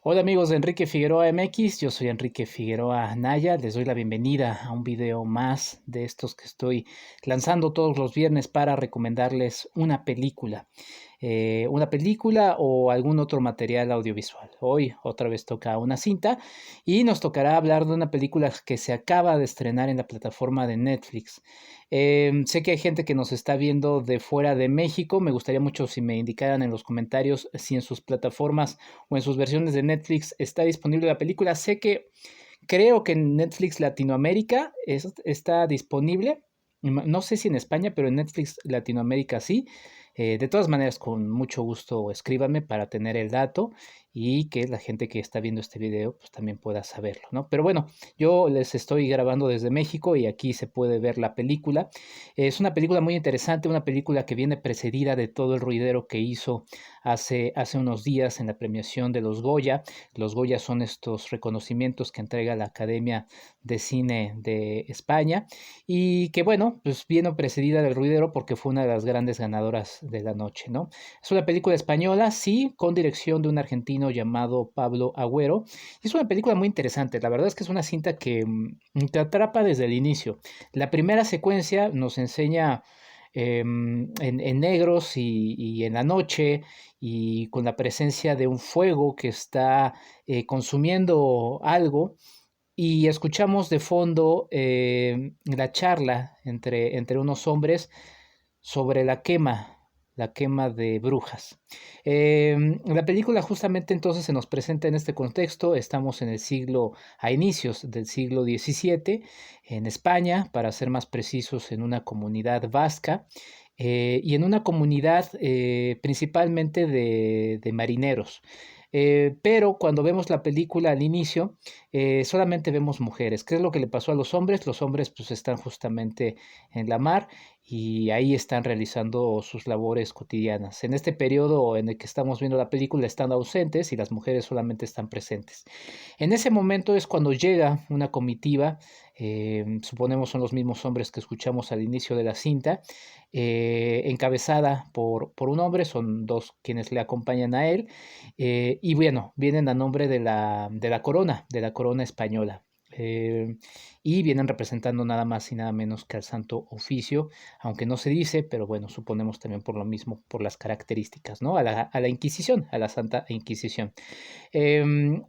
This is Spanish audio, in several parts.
Hola amigos de Enrique Figueroa MX, yo soy Enrique Figueroa Naya, les doy la bienvenida a un video más de estos que estoy lanzando todos los viernes para recomendarles una película o algún otro material audiovisual. Hoy otra vez toca una cinta y nos tocará hablar de una película que se acaba de estrenar en la plataforma de Netflix. Sé que hay gente que nos está viendo de fuera de México, me gustaría mucho si me indicaran en los comentarios si en sus plataformas o en sus versiones de Netflix está disponible la película. Creo que en Netflix Latinoamérica está disponible. No sé si en España, pero en Netflix Latinoamérica sí. De todas maneras, con mucho gusto escríbanme para tener el dato y que la gente que está viendo este video pues también pueda saberlo, ¿no? Pero bueno, yo les estoy grabando desde México y aquí se puede ver la película. Es una película muy interesante, una película que viene precedida de todo el ruidero que hizo hace unos días en la premiación de los Goya. Los Goya son estos reconocimientos que entrega la Academia de Cine de España y que bueno, pues viene precedida del ruidero porque fue una de las grandes ganadoras de la noche, ¿no? Es una película española, sí, con dirección de un argentino llamado Pablo Agüero. Es una película muy interesante, la verdad es que es una cinta que te atrapa desde el inicio. La primera secuencia nos enseña en negros y en la noche y con la presencia de un fuego que está consumiendo algo y escuchamos de fondo la charla entre unos hombres sobre la quema de brujas. La película justamente entonces se nos presenta en este contexto, estamos a inicios del siglo XVII, en España, para ser más precisos, en una comunidad vasca, y en una comunidad principalmente de marineros. Pero cuando vemos la película al inicio, solamente vemos mujeres. ¿Qué es lo que le pasó a los hombres? Los hombres pues están justamente en la mar y ahí están realizando sus labores cotidianas. En este periodo en el que estamos viendo la película están ausentes y las mujeres solamente están presentes. En ese momento es cuando llega una comitiva, suponemos son los mismos hombres que escuchamos al inicio de la cinta, encabezada por un hombre, son dos quienes le acompañan a él, y bueno, vienen a nombre de la corona española. Y vienen representando nada más y nada menos que al Santo Oficio, aunque no se dice, pero bueno, suponemos también por lo mismo, por las características, ¿no? A la Inquisición, a la Santa Inquisición. Eh,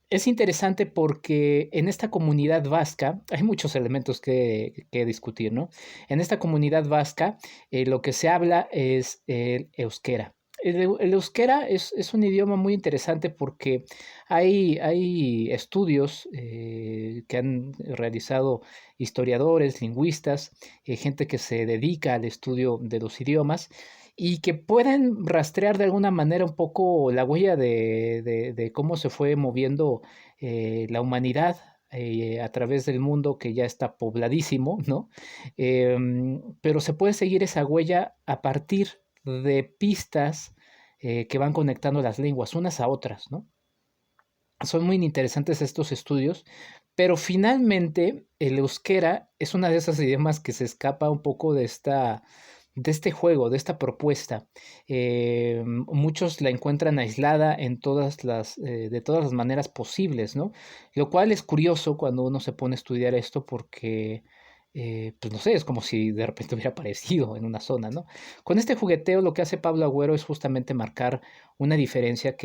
es interesante porque en esta comunidad vasca hay muchos elementos que discutir, ¿no? En esta comunidad vasca lo que se habla es el euskera. El euskera es un idioma muy interesante porque hay estudios que han realizado historiadores, lingüistas, gente que se dedica al estudio de los idiomas y que pueden rastrear de alguna manera un poco la huella de cómo se fue moviendo la humanidad a través del mundo que ya está pobladísimo, ¿no? Pero se puede seguir esa huella a partir de pistas que van conectando las lenguas unas a otras, ¿no? Son muy interesantes estos estudios, pero finalmente el euskera es una de esas idiomas que se escapa un poco de este juego, de esta propuesta. Muchos la encuentran aislada de todas las maneras posibles, ¿no? Lo cual es curioso cuando uno se pone a estudiar esto porque, pues no sé, es como si de repente hubiera aparecido en una zona, ¿no? Con este jugueteo lo que hace Pablo Agüero es justamente marcar una diferencia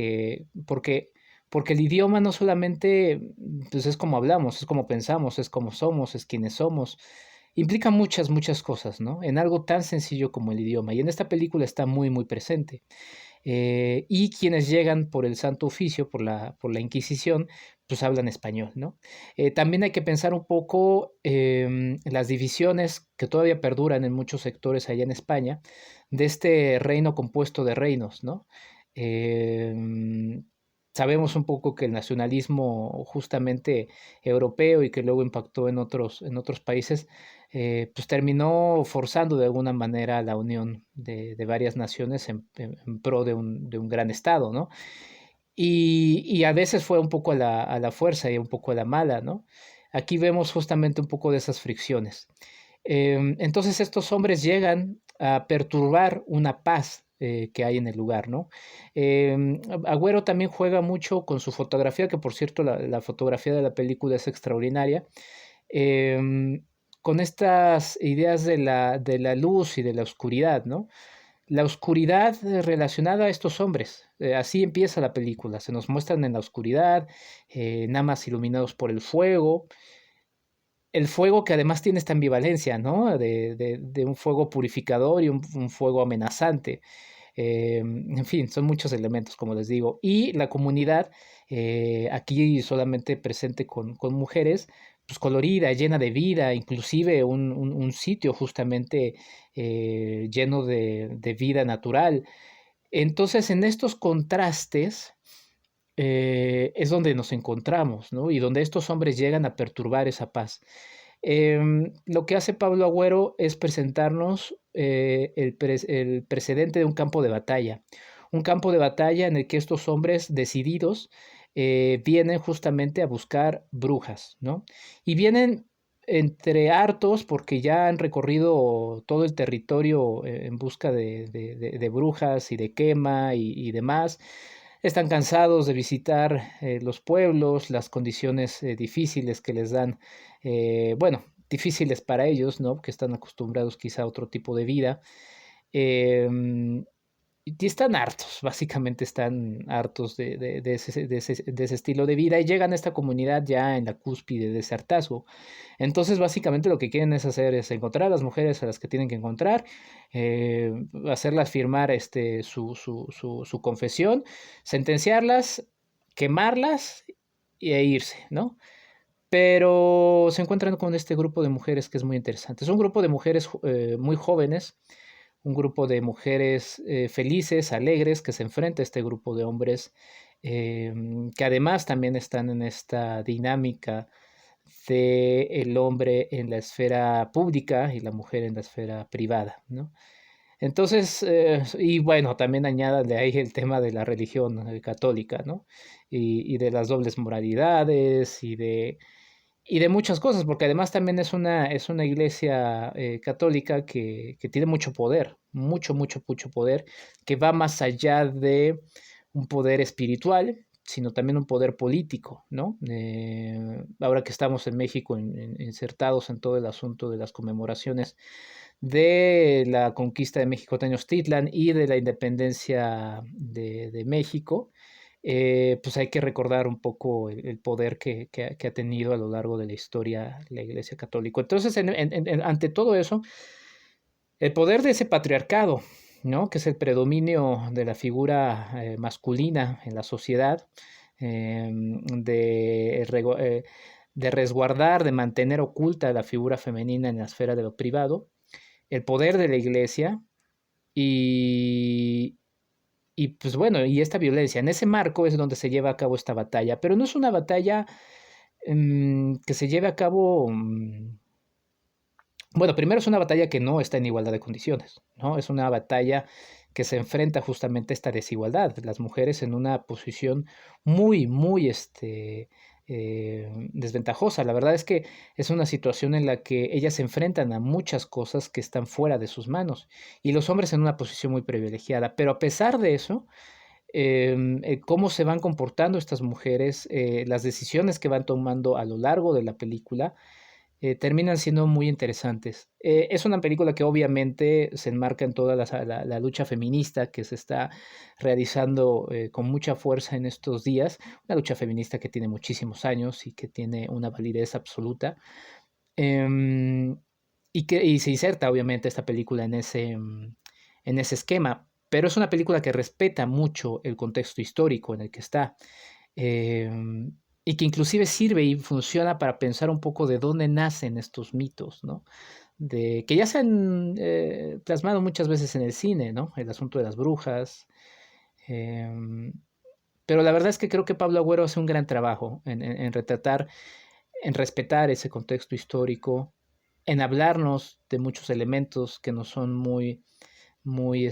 porque el idioma no solamente pues es como hablamos, es como pensamos, es como somos, es quienes somos. Implica muchas, muchas cosas, ¿no? En algo tan sencillo como el idioma. Y en esta película está muy, muy presente. Y quienes llegan por el Santo Oficio, por la Inquisición, pues hablan español, ¿no? También hay que pensar un poco las divisiones que todavía perduran en muchos sectores allá en España, de este reino compuesto de reinos, ¿no? Em, Sabemos un poco que el nacionalismo justamente europeo y que luego impactó en otros países, pues terminó forzando de alguna manera la unión de varias naciones en pro de un gran Estado, ¿no? Y a veces fue un poco a la fuerza y un poco a la mala, ¿no? Aquí vemos justamente un poco de esas fricciones. Entonces estos hombres llegan a perturbar una paz que hay en el lugar, ¿no? Agüero también juega mucho con su fotografía, que por cierto la fotografía de la película es extraordinaria, em, con estas ideas de la luz y de la oscuridad, ¿no? La oscuridad relacionada a estos hombres. Así empieza la película. Se nos muestran en la oscuridad, nada más iluminados por el fuego. El fuego que además tiene esta ambivalencia, ¿no? De un fuego purificador y un fuego amenazante. En fin, son muchos elementos, como les digo. Y la comunidad, aquí solamente presente con mujeres, pues colorida, llena de vida, inclusive un sitio justamente lleno de vida natural. Entonces, en estos contrastes es donde nos encontramos, ¿no? Y donde estos hombres llegan a perturbar esa paz. Lo que hace Pablo Agüero es presentarnos el precedente de un campo de batalla en el que estos hombres decididos vienen justamente a buscar brujas, ¿no? Y vienen entre hartos porque ya han recorrido todo el territorio en busca de brujas y de quema y demás. Están cansados de visitar los pueblos, las condiciones difíciles que les dan, bueno, difíciles para ellos, ¿no? Que están acostumbrados quizá a otro tipo de vida. Em, y están hartos, básicamente están hartos de ese estilo de vida y llegan a esta comunidad ya en la cúspide de ese hartazgo. Entonces, básicamente lo que quieren es hacer es encontrar a las mujeres a las que tienen que encontrar, hacerlas firmar su confesión, sentenciarlas, quemarlas e irse, ¿no? Pero se encuentran con este grupo de mujeres que es muy interesante. Es un grupo de mujeres muy jóvenes, un grupo de mujeres felices, alegres, que se enfrenta a este grupo de hombres que además también están en esta dinámica de el hombre en la esfera pública y la mujer en la esfera privada, ¿no? Entonces, y bueno, también añádale ahí el tema de la religión católica, ¿no? Y de las dobles moralidades y de muchas cosas, porque además también es una iglesia católica que tiene mucho poder, mucho poder, que va más allá de un poder espiritual, sino también un poder político, ¿no? Ahora que estamos en México insertados en todo el asunto de las conmemoraciones de la conquista de México Tenochtitlan y de la independencia de México, pues hay que recordar un poco el poder que ha tenido a lo largo de la historia la Iglesia Católica. Entonces, ante todo eso, el poder de ese patriarcado, ¿no? Que es el predominio de la figura masculina en la sociedad, de, de resguardar, de mantener oculta la figura femenina en la esfera de lo privado, el poder de la iglesia y, y pues bueno, y esta violencia. En ese marco es donde se lleva a cabo esta batalla, pero no es una batalla que se lleve a cabo, bueno, primero es una batalla que no está en igualdad de condiciones, ¿no? Es una batalla que se enfrenta justamente a esta desigualdad, las mujeres en una posición muy, desventajosa. La verdad es que es una situación en la que ellas se enfrentan a muchas cosas que están fuera de sus manos y los hombres en una posición muy privilegiada. Pero a pesar de eso, cómo se van comportando estas mujeres, las decisiones que van tomando a lo largo de la película, terminan siendo muy interesantes. Es una película que obviamente se enmarca en toda la lucha feminista que se está realizando con mucha fuerza en estos días, una lucha feminista que tiene muchísimos años y que tiene una validez absoluta. Em, y se inserta obviamente esta película en ese esquema, pero es una película que respeta mucho el contexto histórico en el que está. Y que inclusive sirve y funciona para pensar un poco de dónde nacen estos mitos, ¿no? De, que ya se han plasmado muchas veces en el cine, ¿no? El asunto de las brujas. em, pero la verdad es que creo que Pablo Agüero hace un gran trabajo en retratar, en respetar ese contexto histórico, en hablarnos de muchos elementos que no son muy, muy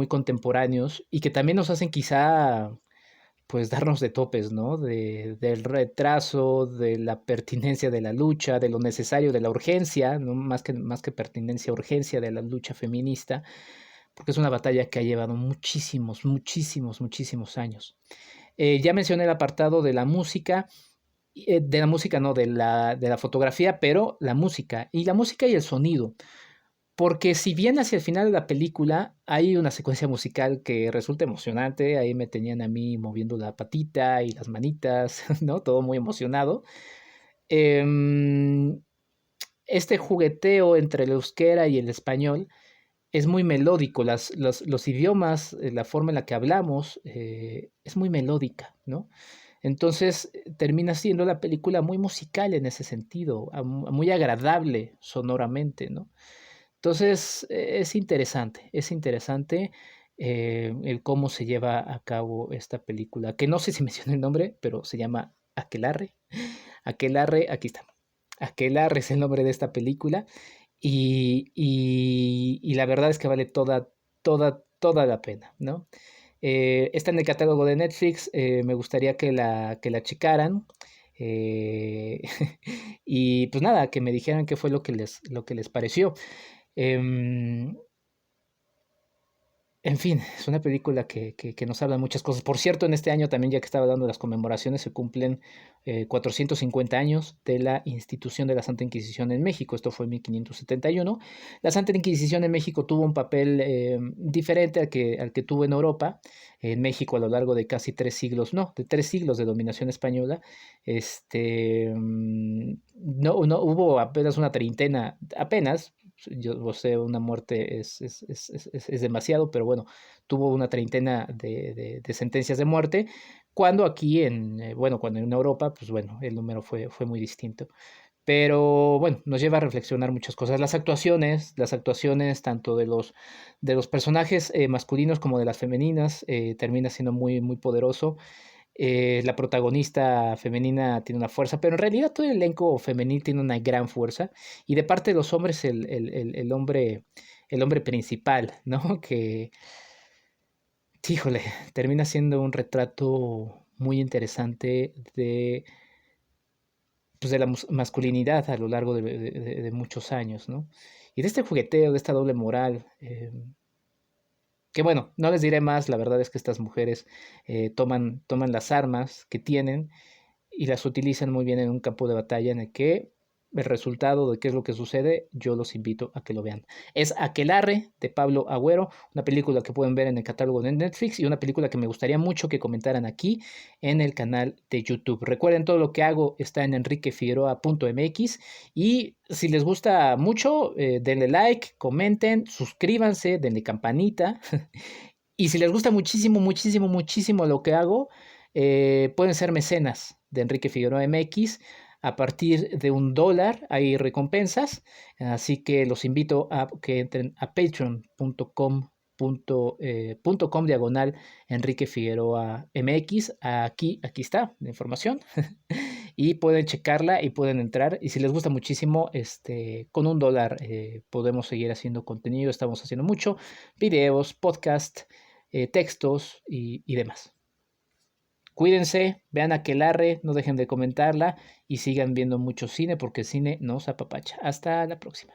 contemporáneos y que también nos hacen quizá pues darnos de topes, ¿no? Del retraso, de la pertinencia de la lucha, de lo necesario, de la urgencia, ¿no? Más que pertinencia, urgencia de la lucha feminista, porque es una batalla que ha llevado muchísimos, muchísimos, muchísimos años. Ya mencioné el apartado de la música, de la música no, de la fotografía, pero la música y el sonido. Porque si bien hacia el final de la película hay una secuencia musical que resulta emocionante, ahí me tenían a mí moviendo la patita y las manitas, ¿no? Todo muy emocionado. Em, este jugueteo entre el euskera y el español es muy melódico, los idiomas, la forma en la que hablamos, es muy melódica, ¿no? Entonces termina siendo la película muy musical en ese sentido, muy agradable sonoramente, ¿no? Entonces, es interesante el cómo se lleva a cabo esta película, que no sé si mencioné el nombre, pero se llama Aquelarre. Aquelarre, aquí está. Aquelarre es el nombre de esta película y la verdad es que vale toda la pena, ¿no? Está en el catálogo de Netflix, me gustaría que la checaran. eh, y pues nada, que me dijeran qué fue lo que les pareció. Em, en fin, es una película que nos habla de muchas cosas. Por cierto, en este año también, ya que estaba dando las conmemoraciones, se cumplen 450 años de la institución de la Santa Inquisición en México. Esto fue en 1571. La Santa Inquisición en México tuvo un papel diferente al que tuvo en Europa. En México, a lo largo de casi 3 siglos, no, de 3 siglos de dominación española, no hubo apenas una treintena, apenas, yo sé, una muerte es demasiado, pero bueno, tuvo una treintena de sentencias de muerte, cuando aquí bueno, cuando en Europa, pues bueno, el número fue muy distinto. Pero bueno, nos lleva a reflexionar muchas cosas. Las actuaciones tanto de los personajes masculinos como de las femeninas, termina siendo muy, muy poderoso. La protagonista femenina tiene una fuerza, pero en realidad todo el elenco femenil tiene una gran fuerza. Y de parte de los hombres, el hombre principal, ¿no? Que, híjole, termina siendo un retrato muy interesante pues de la masculinidad a lo largo de muchos años, ¿no? Y de este jugueteo, de esta doble moral, que bueno, no les diré más, la verdad es que estas mujeres toman las armas que tienen y las utilizan muy bien en un campo de batalla en el que el resultado de qué es lo que sucede, yo los invito a que lo vean. Es Aquelarre de Pablo Agüero, una película que pueden ver en el catálogo de Netflix y una película que me gustaría mucho que comentaran aquí en el canal de YouTube. Recuerden, todo lo que hago está en enriquefigueroa.mx y si les gusta mucho, denle like, comenten, suscríbanse, denle campanita. Y si les gusta muchísimo, muchísimo, muchísimo lo que hago, pueden ser mecenas de Enrique Figueroa MX. A partir de $1 hay recompensas. Así que los invito a que entren a patreon.com diagonal Enrique Figueroa MX. Aquí está la información. Y pueden checarla y pueden entrar. Y si les gusta muchísimo, con $1 podemos seguir haciendo contenido. Estamos haciendo mucho, videos, podcast, textos y demás. Cuídense, vean Aquelarre, no dejen de comentarla y sigan viendo mucho cine porque el cine nos apapacha. Hasta la próxima.